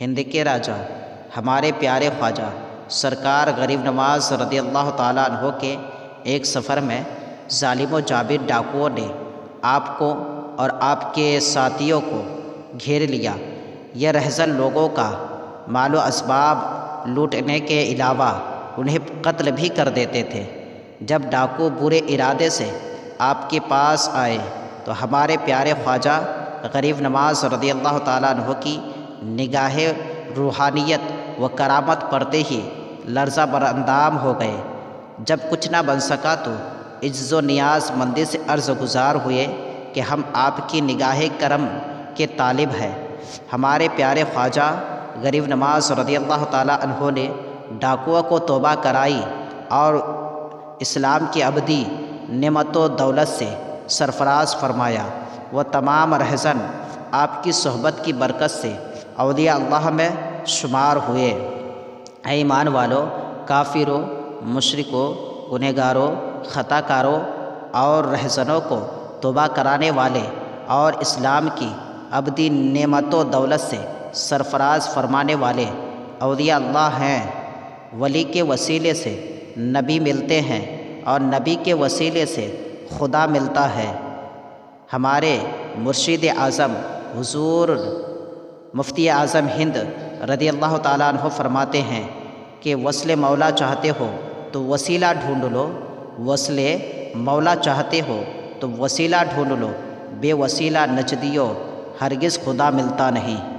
ہند کے راجا ہمارے پیارے خواجہ سرکار غریب نواز رضی اللہ تعالیٰ عنہ کے ایک سفر میں ظالم و جابر ڈاکوؤں نے آپ کو اور آپ کے ساتھیوں کو گھیر لیا۔ یہ رہزن لوگوں کا مال و اسباب لوٹنے کے علاوہ انہیں قتل بھی کر دیتے تھے۔ جب ڈاکو برے ارادے سے آپ کے پاس آئے تو ہمارے پیارے خواجہ غریب نواز رضی اللہ تعالیٰ عنہ کی نگاہ روحانیت و کرامت پڑتے ہی لرزہ بر اندام ہو گئے۔ جب کچھ نہ بن سکا تو عجز و نیاز مندی سے عرض گزار ہوئے کہ ہم آپ کی نگاہ کرم کے طالب ہیں۔ ہمارے پیارے خواجہ غریب نواز رضی اللہ تعالیٰ عنہ نے ڈاکوؤں کو توبہ کرائی اور اسلام کی ابدی نعمت و دولت سے سرفراز فرمایا۔ وہ تمام رہزن آپ کی صحبت کی برکت سے اولیاء اللہ میں شمار ہوئے۔ اے ایمان والو، کافروں، مشرکوں، گنہگاروں، خطا کاروں اور رہزنوں کو توبہ کرانے والے اور اسلام کی ابدی نعمت و دولت سے سرفراز فرمانے والے اولیاء اللہ ہیں۔ ولی کے وسیلے سے نبی ملتے ہیں اور نبی کے وسیلے سے خدا ملتا ہے۔ ہمارے مرشد اعظم حضور مفتی اعظم ہند رضی اللہ تعالیٰ عنہ فرماتے ہیں کہ وصل مولا چاہتے ہو تو وسیلہ ڈھونڈ لو، وصل مولا چاہتے ہو تو وسیلہ ڈھونڈ لو، بے وسیلہ نجدیو ہرگز خدا ملتا نہیں۔